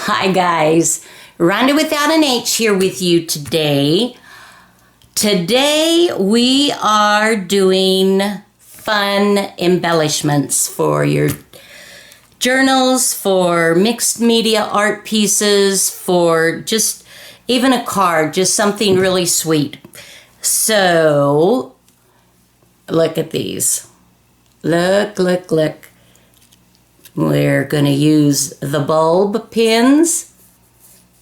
Hi guys, Rhonda without an H here with you today. Today we are doing fun embellishments for your journals, for mixed media art pieces, for just even a card, just something really sweet. So, look at these. Look. We're going to use the bulb pins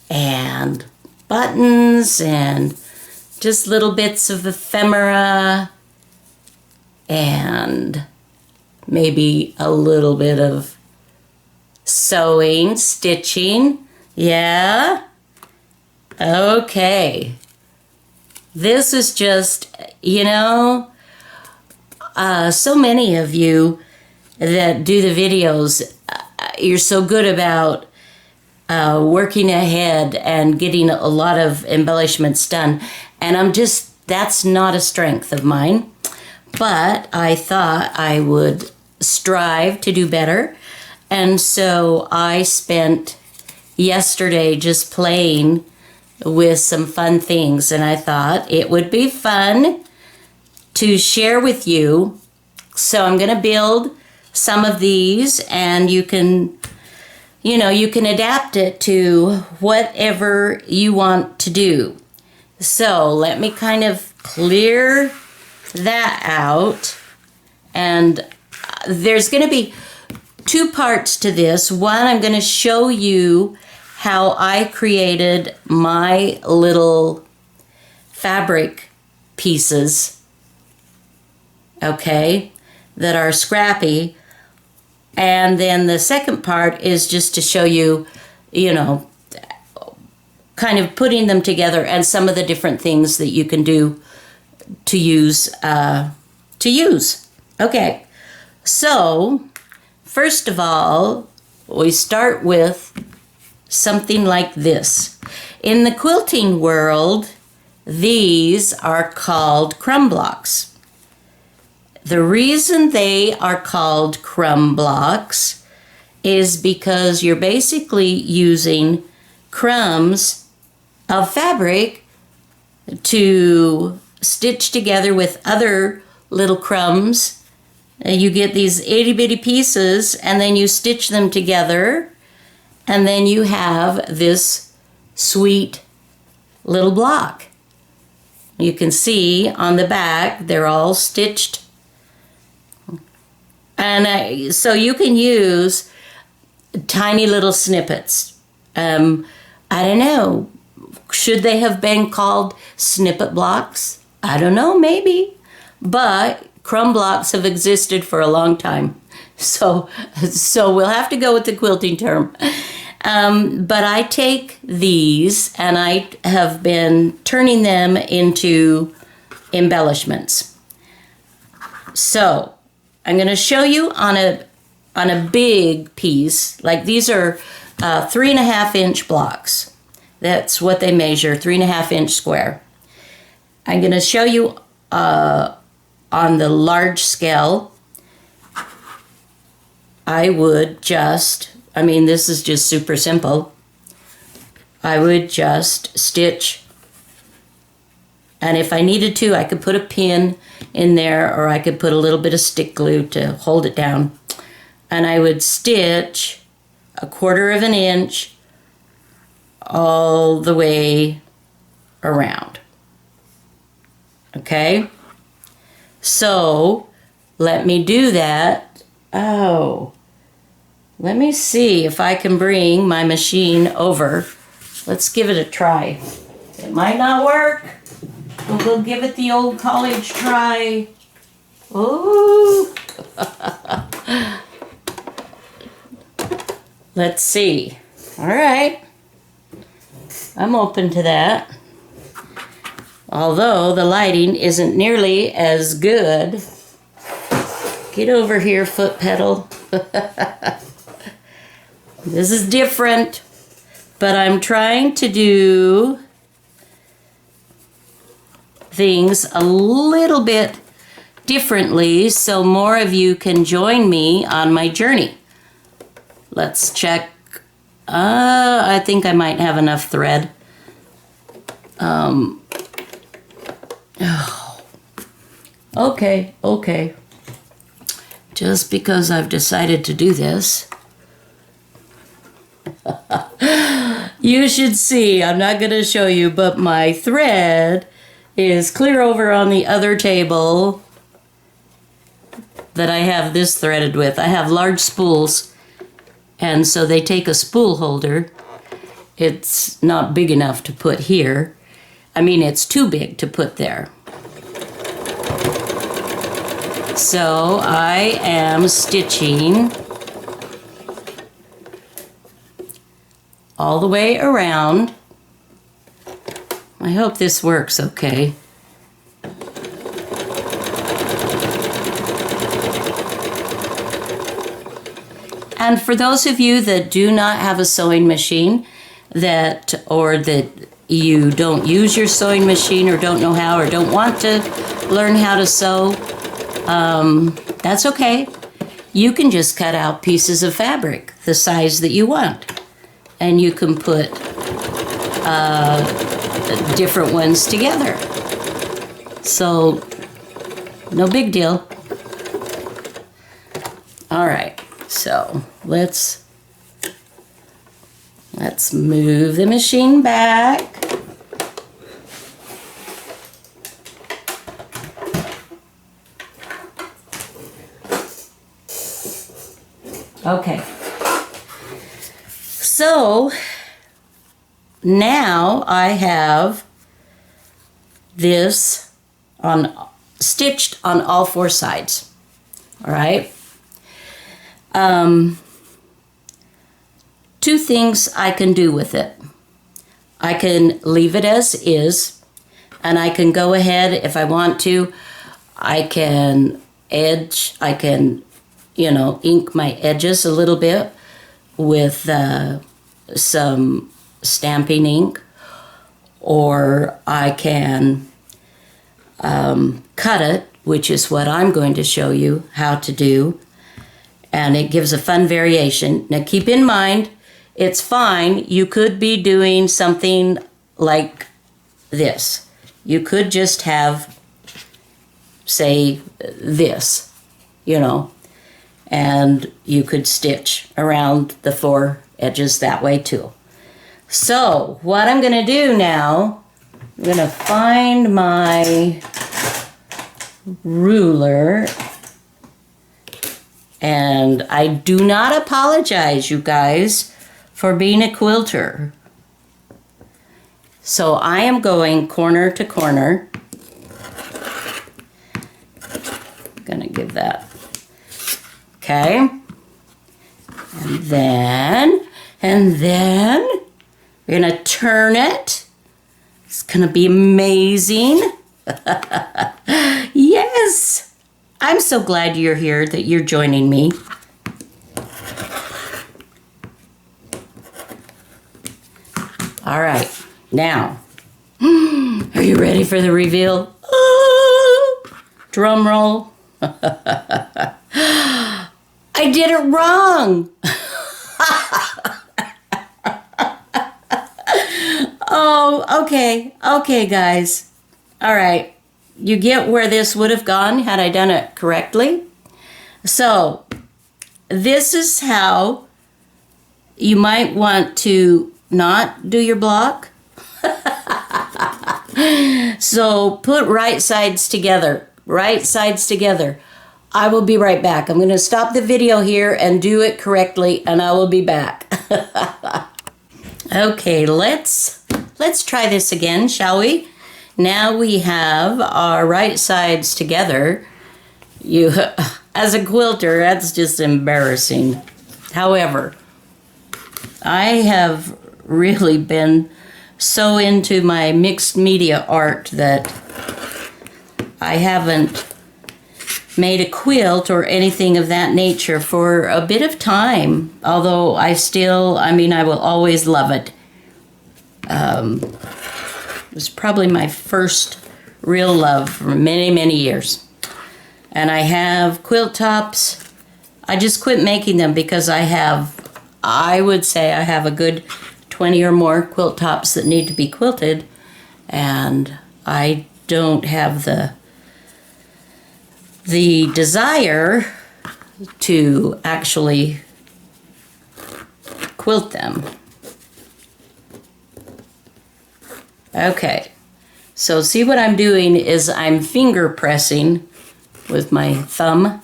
and buttons and just little bits of ephemera and maybe a little bit of sewing, stitching. Yeah? Okay. This is just, so many of you that do the videos, you're so good about working ahead and getting a lot of embellishments done. And that's not a strength of mine. But I thought I would strive to do better. And so I spent yesterday just playing with some fun things. And I thought it would be fun to share with you. So I'm going to build some of these, and you can adapt it to whatever you want to do. So let me kind of clear that out. And there's going to be two parts to this. One, I'm going to show you how I created my little fabric pieces, okay, that are scrappy. And then the second part is just to show you, kind of putting them together and some of the different things that you can do to use. Okay, so first of all, we start with something like this. In the quilting world, these are called crumb blocks. The reason they are called crumb blocks is because you're basically using crumbs of fabric to stitch together with other little crumbs. You get these itty bitty pieces and then you stitch them together, and then you have this sweet little block. You can see on the back they're all stitched. And so you can use tiny little snippets. I don't know. Should they have been called snippet blocks? I don't know, maybe. But crumb blocks have existed for a long time. So we'll have to go with the quilting term. But I take these and I have been turning them into embellishments. So I'm going to show you on a big piece. Like these are 3.5-inch blocks. That's what they measure, 3.5-inch square. I'm going to show you on the large scale. I would this is just super simple. I would just stitch. And if I needed to, I could put a pin in there, or I could put a little bit of stick glue to hold it down. And I would stitch 1/4 of an inch all the way around. Okay? So, let me do that. Oh, let me see if I can bring my machine over. Let's give it a try. It might not work. We'll give it the old college try. Ooh. Let's see. All right. I'm open to that. Although the lighting isn't nearly as good. Get over here, foot pedal. This is different, but I'm trying to do things a little bit differently so more of you can join me on my journey. Let's check I think I might have enough thread. Okay. Just because I've decided to do this, you should see. I'm not going to show you, but my thread is clear over on the other table that I have this threaded with. I have large spools, and so they take a spool holder. It's not big enough to put here. I mean, it's too big to put there. So I am stitching all the way around. I hope this works okay. And for those of you that do not have a sewing machine, or that you don't use your sewing machine or don't know how or don't want to learn how to sew, that's okay. You can just cut out pieces of fabric the size that you want, and you can put different ones together. So no big deal. All right, so let's move the machine back. Okay, so now I have this stitched on all four sides. All right. Two things I can do with it. I can leave it as is, and I can go ahead if I want to. I can ink my edges a little bit with some stamping ink, or I can cut it, which is what I'm going to show you how to do, and it gives a fun variation. Now keep in mind, it's fine. You could be doing something like this. You could just have, say, this, and you could stitch around the four edges that way too. So what I'm going to do now, I'm going to find my ruler, and I do not apologize, you guys, for being a quilter. So I am going corner to corner. I'm going to give that. Okay. And then we're going to turn it. It's going to be amazing. Yes. I'm so glad you're here, that you're joining me. All right. Now, are you ready for the reveal? Drum roll. I did it wrong. Oh, okay. Okay, guys. All right. You get where this would have gone had I done it correctly? So, this is how you might want to not do your block. So, put right sides together. Right sides together. I will be right back. I'm going to stop the video here and do it correctly, and I will be back. Okay, let's try this again, shall we? Now we have our right sides together. As a quilter, that's just embarrassing. However, I have really been so into my mixed media art that I haven't made a quilt or anything of that nature for a bit of time, although I will always love it. It was probably my first real love for many, many years. And I have quilt tops. I just quit making them because I have I would say I have a good 20 or more quilt tops that need to be quilted, and I don't have the desire to actually quilt them. Okay, so see what I'm doing is I'm finger pressing with my thumb,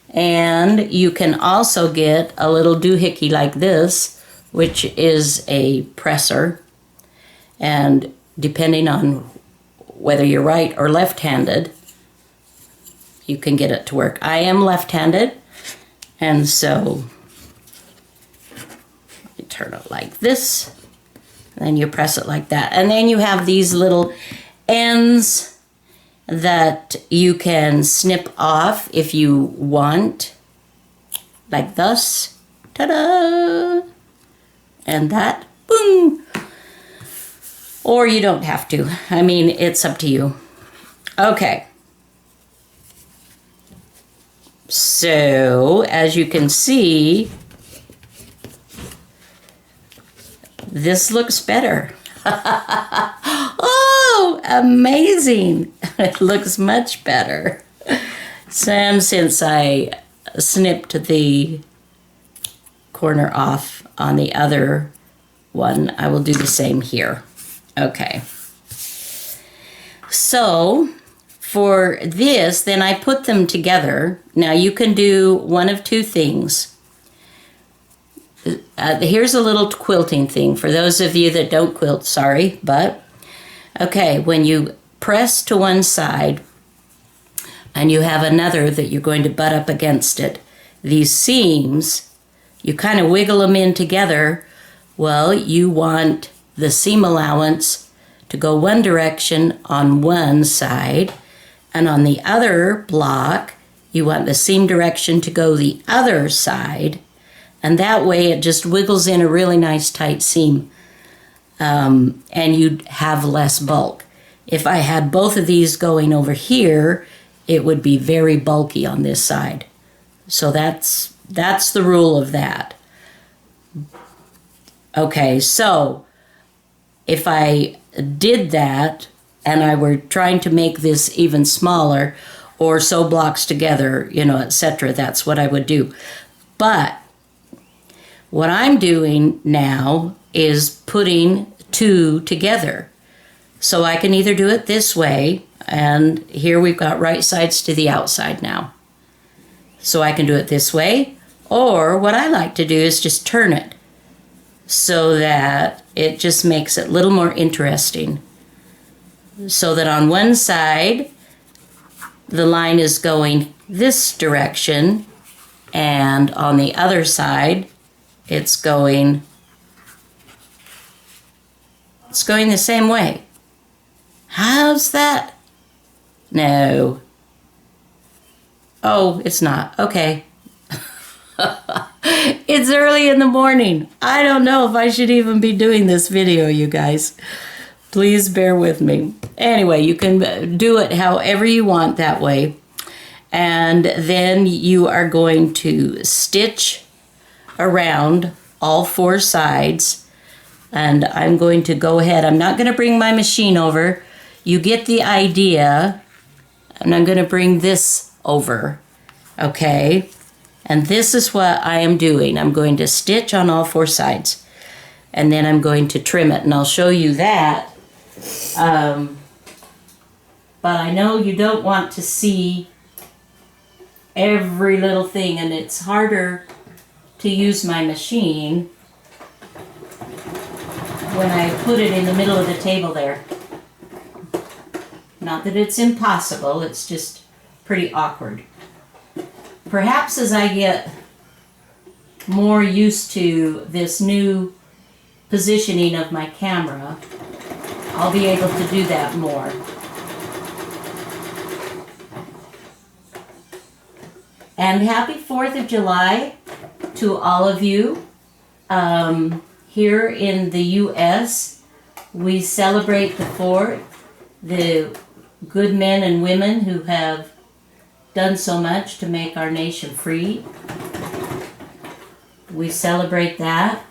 and you can also get a little doohickey like this, which is a presser, and depending on whether you're right or left-handed, you can get it to work. I am left-handed, and so you turn it like this, and then you press it like that, and then you have these little ends that you can snip off if you want, like thus, ta-da, and that, boom. Or you don't have to. I mean, it's up to you. Okay. So, as you can see, this looks better. Oh, amazing. It looks much better. And since I snipped the corner off on the other one, I will do the same here. Okay. So, for this, then I put them together. Now, you can do one of two things. Here's a little quilting thing for those of you that don't quilt, sorry, but okay, when you press to one side and you have another that you're going to butt up against it, these seams, you kind of wiggle them in together. Well, you want the seam allowance to go one direction on one side, and on the other block, you want the seam direction to go the other side. And that way it just wiggles in a really nice tight seam, and you'd have less bulk. If I had both of these going over here, it would be very bulky on this side. So that's the rule of that. Okay, so if I did that and I were trying to make this even smaller or sew blocks together, you know, etc., that's what I would do. But what I'm doing now is putting two together. So I can either do it this way, and here we've got right sides to the outside now. So I can do it this way, or what I like to do is just turn it so that it just makes it a little more interesting. So that on one side, the line is going this direction, and on the other side, it's going the same way. How's that? No. Oh, it's not. Okay. It's early in the morning. I don't know if I should even be doing this video, you guys. Please bear with me. Anyway, you can do it however you want that way. And then you are going to stitch around all four sides, and I'm going to go ahead. I'm not going to bring my machine over. You get the idea. And I'm going to bring this over, okay? And this is what I am doing. I'm going to stitch on all four sides, and then I'm going to trim it, and I'll show you that. But I know you don't want to see every little thing, and it's harder to use my machine when I put it in the middle of the table there. Not that it's impossible, it's just pretty awkward. Perhaps as I get more used to this new positioning of my camera, I'll be able to do that more. And happy 4th of July to all of you. Here in the U.S., we celebrate the 4th, the good men and women who have done so much to make our nation free. we celebrate that.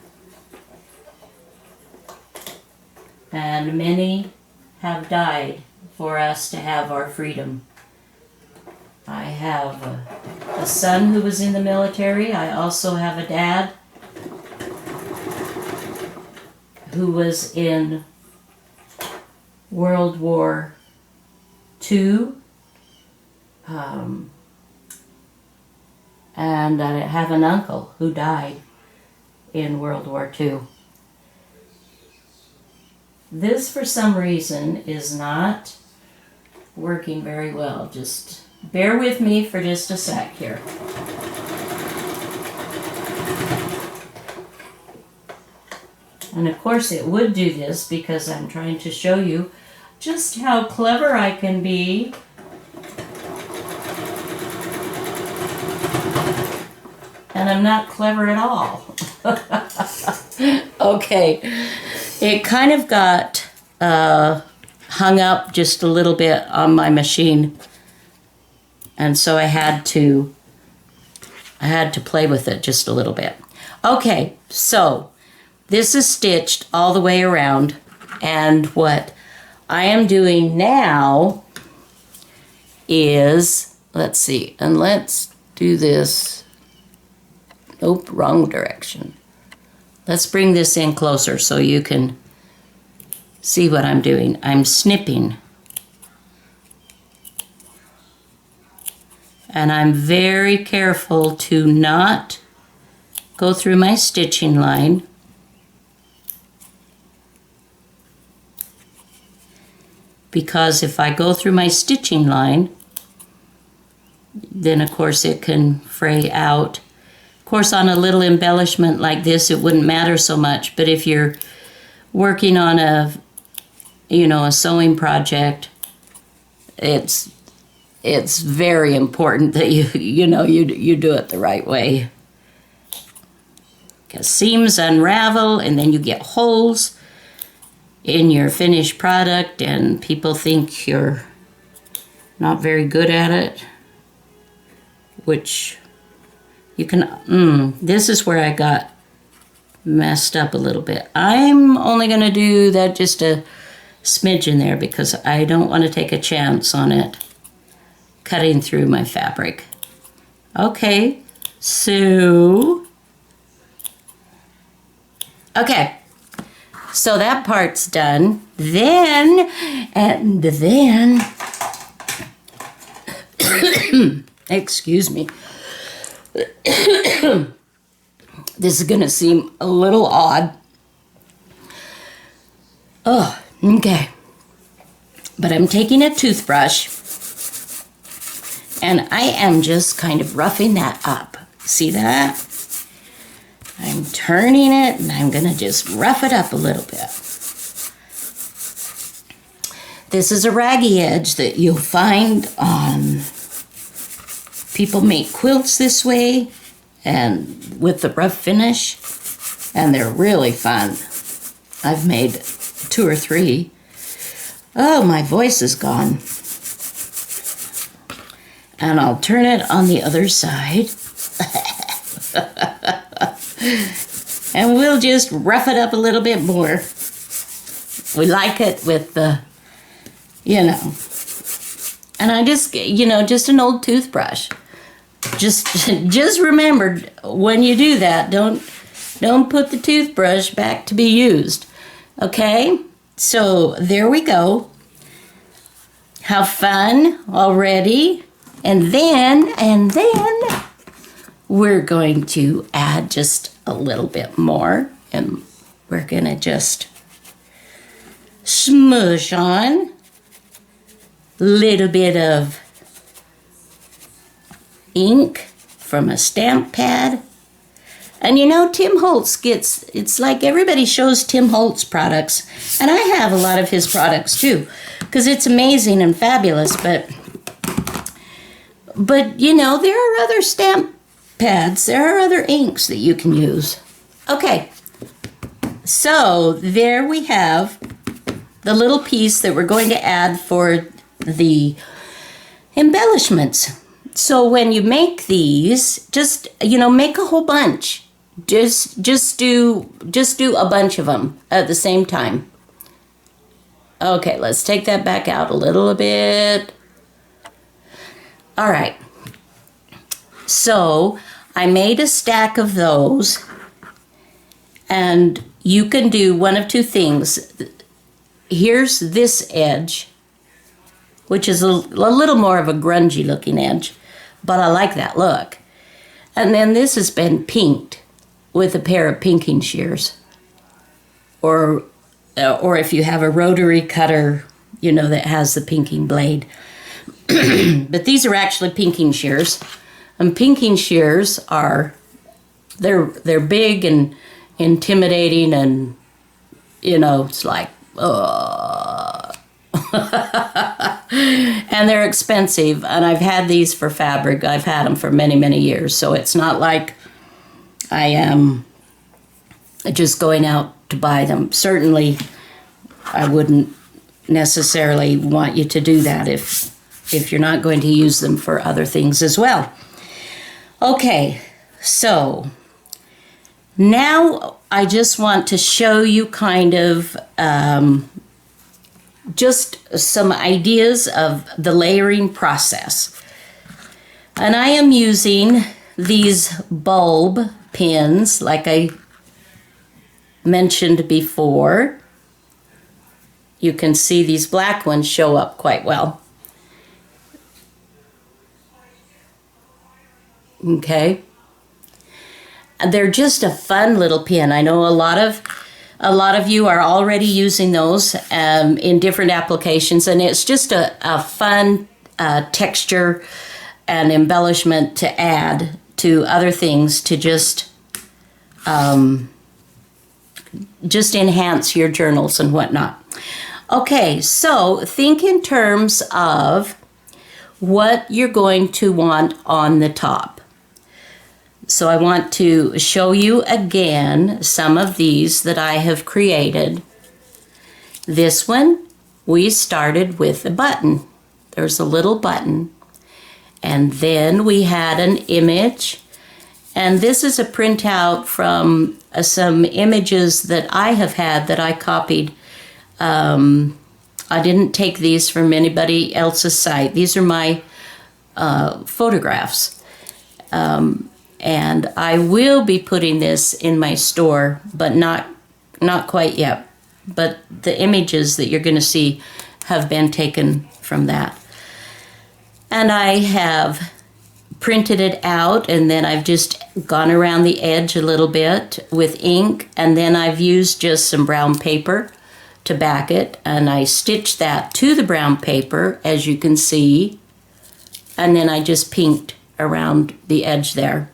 And many have died for us to have our freedom. I have a son who was in the military. I also have a dad who was in World War II. And I have an uncle who died in World War II. This, for some reason, is not working very well. Just bear with me for just a sec here. And of course it would do this because I'm trying to show you just how clever I can be. And I'm not clever at all. Okay, it kind of got hung up just a little bit on my machine, and so I had to play with it just a little bit. Okay, so this is stitched all the way around, and what I am doing now is, let's see, and let's do this. Nope, wrong direction. Let's bring this in closer so you can see what I'm doing. I'm snipping. And I'm very careful to not go through my stitching line. Because if I go through my stitching line, then of course it can fray out. Of course, on a little embellishment like this, it wouldn't matter so much. But if you're working on a sewing project, it's very important that you do it the right way. Because seams unravel, and then you get holes in your finished product, and people think you're not very good at it, which you can, this is where I got messed up a little bit. I'm only going to do that just a smidge in there because I don't want to take a chance on it cutting through my fabric. Okay, so that part's done. Then, excuse me. This is going to seem a little odd. Oh, okay. But I'm taking a toothbrush and I am just kind of roughing that up. See that? I'm turning it and I'm going to just rough it up a little bit. This is a raggy edge that you'll find on, people make quilts this way and with the rough finish, and they're really fun. I've made 2 or 3. Oh, my voice is gone. And I'll turn it on the other side. And we'll just rough it up a little bit more. We like it with the, and I just, just an old toothbrush. Just remember, when you do that, don't put the toothbrush back to be used. Okay? So there we go. Have fun already. And then we're going to add just a little bit more, and we're going to just smush on a little bit of ink from a stamp pad. And Tim Holtz it's like everybody shows Tim Holtz products, and I have a lot of his products too, because it's amazing and fabulous, but there are other stamp pads, there are other inks that you can use. Okay, so there we have the little piece that we're going to add for the embellishments. So when you make these, just, make a whole bunch. Just do a bunch of them at the same time. Okay, let's take that back out a little bit. All right. So I made a stack of those, and you can do one of two things. Here's this edge, which is a little more of a grungy looking edge, but I like that look. And then this has been pinked with a pair of pinking shears, or if you have a rotary cutter, you know, that has the pinking blade. But these are actually pinking shears, and pinking shears are they're big and intimidating, and you know, it's like and they're expensive, and I've had these for fabric. I've had them for many years, so it's not like I am just going out to buy them. Certainly I wouldn't necessarily want you to do that if you're not going to use them for other things as well. Okay, so now I just want to show you kind of just some ideas of the layering process. And I am using these bulb pins like I mentioned before. You can see these black ones show up quite well. Okay. They're just a fun little pin. I know a lot of you are already using those in different applications, and it's just a fun texture and embellishment to add to other things to just enhance your journals and whatnot. Okay, so think in terms of what you're going to want on the top. So I want to show you again some of these that I have created. This one, we started with a button. There's a little button. And then we had an image. And this is a printout from some images that I have had that I copied. I didn't take these from anybody else's site. These are my photographs. And I will be putting this in my store, but not quite yet. But the images that you're going to see have been taken from that. And I have printed it out, and then I've just gone around the edge a little bit with ink, and then I've used just some brown paper to back it, and I stitched that to the brown paper, as you can see, and then I just pinked around the edge there.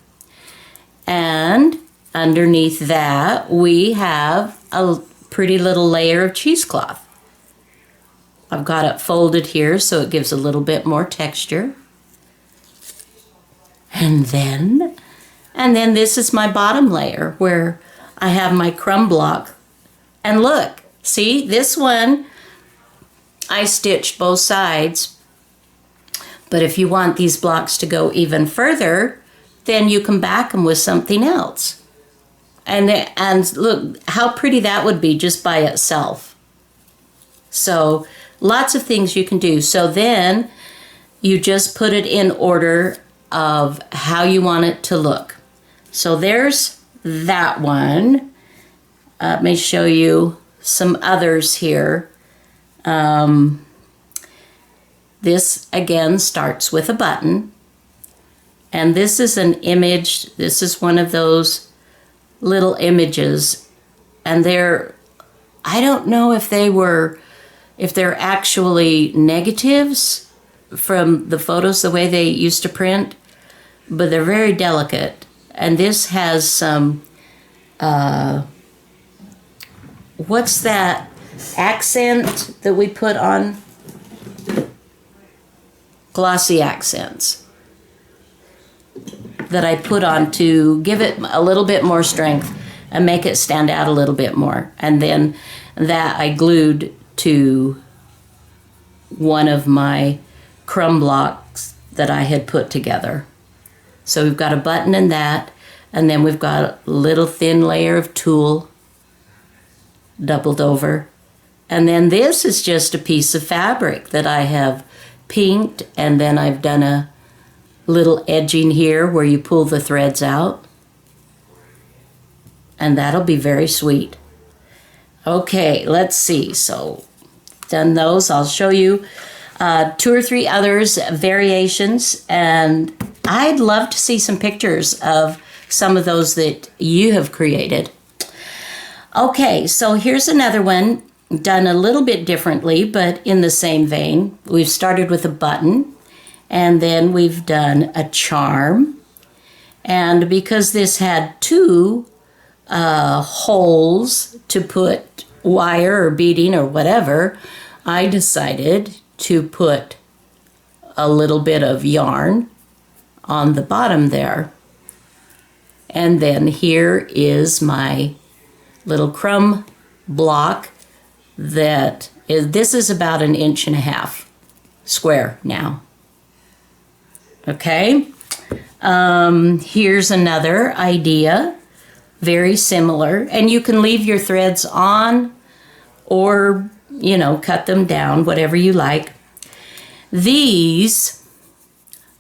And underneath that, we have a pretty little layer of cheesecloth. I've got it folded here so it gives a little bit more texture. And then this is my bottom layer where I have my crumb block. And look, see, this one, I stitched both sides. But if you want these blocks to go even further, then you can back them with something else. And look how pretty that would be just by itself. So lots of things you can do. So then you just put it in order of how you want it to look. So there's that one. Let me show you some others here. This again starts with a button. And this is an image. This is one of those little images. And I don't know if they're actually negatives from the photos the way they used to print, but they're very delicate. And this has some, what's that accent that we put on? Glossy accents that I put on to give it a little bit more strength and make it stand out a little bit more. And then that I glued to one of my crumb blocks that I had put together. So we've got a button in that. And then we've got a little thin layer of tulle doubled over. And then this is just a piece of fabric that I have pinked, and then I've done a little edging here where you pull the threads out. And that'll be very sweet. Okay, let's see. So, done those. I'll show you 2 or 3 others, variations, and I'd love to see some pictures of some of those that you have created. Okay, so here's another one done a little bit differently, but in the same vein. We've started with a button, and then we've done a charm. And because this had 2 holes to put wire or beading or whatever, I decided to put a little bit of yarn on the bottom there. And then here is my little crumb block this is about 1.5 inches square now. Okay, here's another idea, very similar, and you can leave your threads on or, you know, cut them down, whatever you like. These,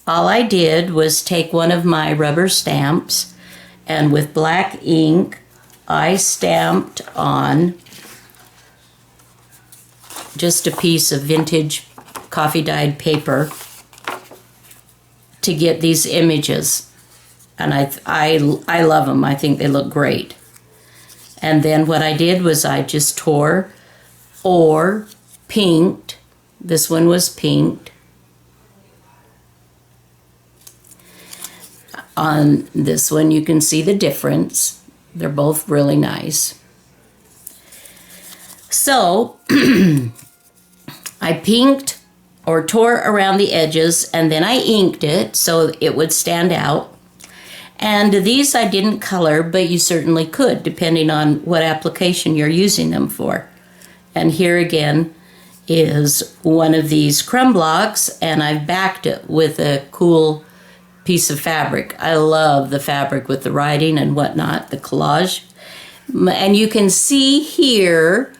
all I did was take one of my rubber stamps, and with black ink, I stamped on just a piece of vintage coffee dyed paper to get these images. And I love them. I think they look great. And then what I did was I just tore or pinked. This one was pinked. On this one you can see the difference. They're both really nice. So I pinked or tore around the edges, and then I inked it so it would stand out. And these I didn't color, but you certainly could, depending on what application you're using them for. And here again is one of these crumb blocks, and I've backed it with a cool piece of fabric. I love the fabric with the writing and whatnot, the collage. And you can see here,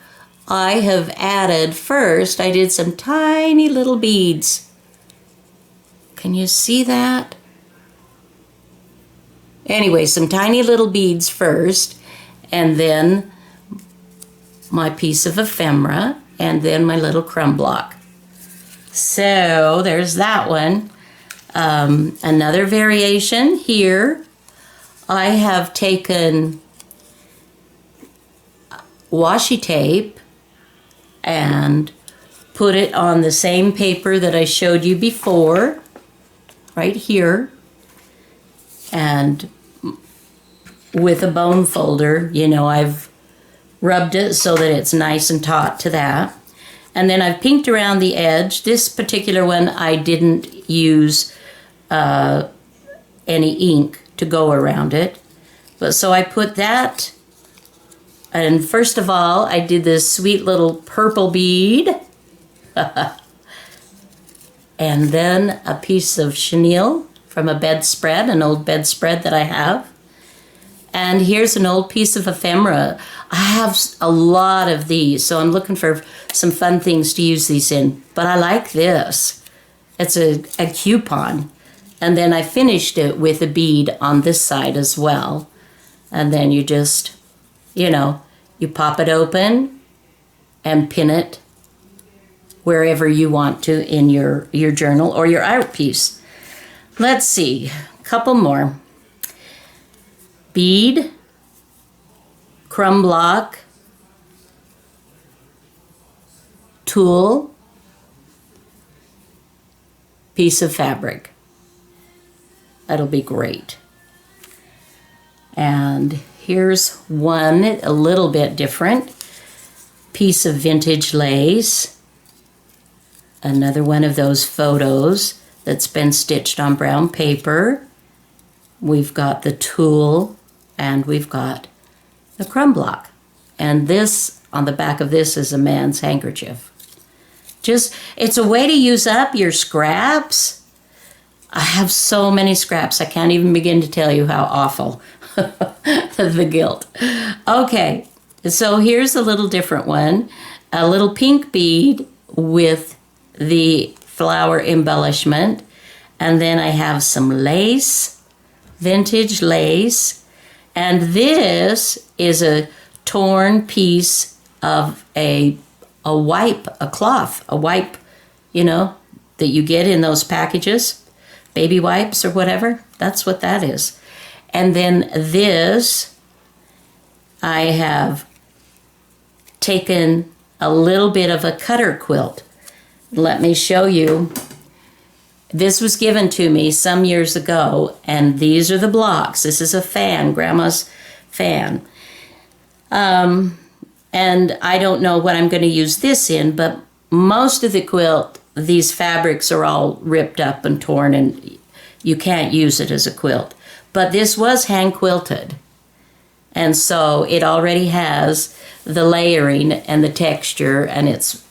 I have added first, I did some tiny little beads. Can you see that? Anyway, some tiny little beads first, and then my piece of ephemera, and then my little crumb block. So there's that one. Another variation here, I have taken washi tape and put it on the same paper that I showed you before, right here, and with a bone folder, you know, I've rubbed it so that it's nice and taut to that. And then I've pinked around the edge. This particular one I didn't use any ink to go around it. But so I put that, and first of all, I did this sweet little purple bead. And then a piece of chenille from a bedspread, an old bedspread that I have. And here's an old piece of ephemera. I have a lot of these, so I'm looking for some fun things to use these in. But I like this. It's a coupon. And then I finished it with a bead on this side as well. And then you just, you know, you pop it open and pin it wherever you want to in your journal or your art piece. Let's see, a couple more. Bead, crumb block, tulle, piece of fabric. That'll be great. And here's one a little bit different. Piece of vintage lace. Another one of those photos that's been stitched on brown paper. We've got the tulle and we've got the crumb block. And this, on the back of this, is a man's handkerchief. Just, it's a way to use up your scraps. I have so many scraps, I can't even begin to tell you how awful. the gilt. Okay, so here's a little different one. A little pink bead with the flower embellishment. And then I have some lace, vintage lace. And this is a torn piece of a wipe, a cloth, a wipe, you know, that you get in those packages, baby wipes or whatever. That's what that is. And then this, I have taken a little bit of a cutter quilt. Let me show you. This was given to me some years ago, and these are the blocks. This is a fan, Grandma's fan. And I don't know what I'm going to use this in, but most of the quilt, these fabrics are all ripped up and torn, and you can't use it as a quilt. But this was hand quilted, and so it already has the layering and the texture, and it's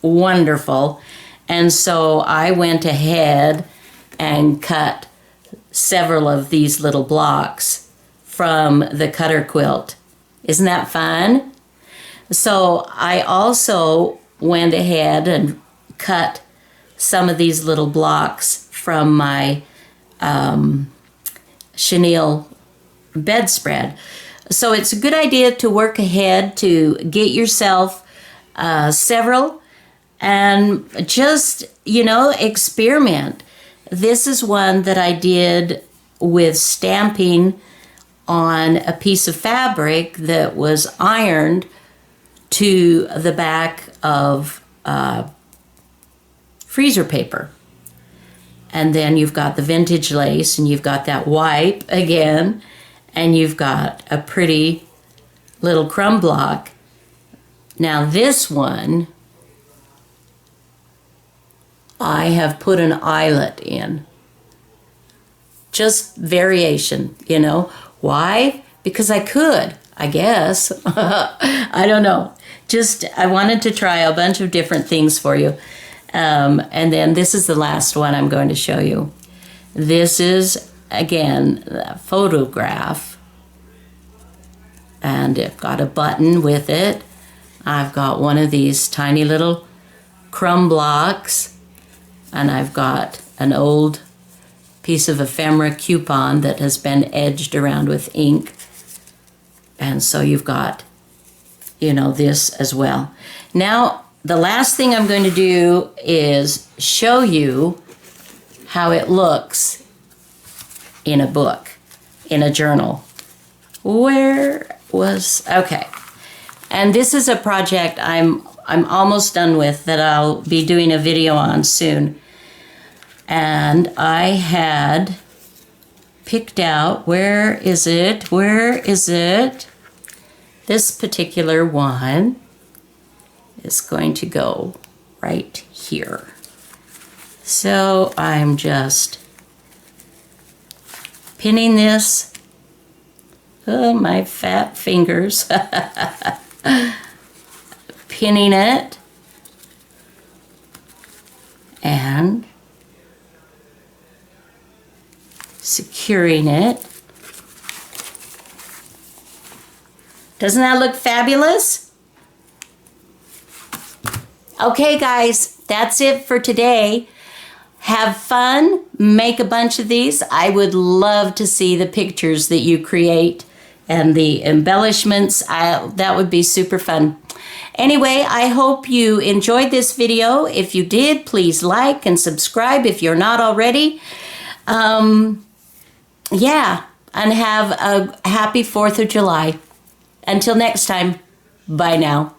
wonderful. And so I went ahead and cut several of these little blocks from the cutter quilt. Isn't that fun? So I also went ahead and cut some of these little blocks from my chenille bedspread. So it's a good idea to work ahead to get yourself several and just, you know, experiment. This is one that I did with stamping on a piece of fabric that was ironed to the back of freezer paper. And then you've got the vintage lace, and you've got that wipe again, and you've got a pretty little crumb block. Now this one, I have put an eyelet in. Just variation, you know. Why? Because I could, I guess. I don't know. Just, I wanted to try a bunch of different things for you. And then this is the last one I'm going to show you. This is, again, a photograph. And I've got a button with it. I've got one of these tiny little crumb blocks. And I've got an old piece of ephemera coupon that has been edged around with ink. And so you've got, you know, this as well. Now, the last thing I'm going to do is show you how it looks in a book, in a journal. Okay. And this is a project I'm almost done with that I'll be doing a video on soon. And I had picked out, where is it? This particular one is going to go right here. So I'm just pinning this. Oh, my fat fingers. Pinning it. And securing it. Doesn't that look fabulous? Okay, guys, that's it for today. Have fun. Make a bunch of these. I would love to see the pictures that you create and the embellishments. That would be super fun. Anyway, I hope you enjoyed this video. If you did, please like and subscribe if you're not already. Yeah, and have a happy 4th of July. Until next time, bye now.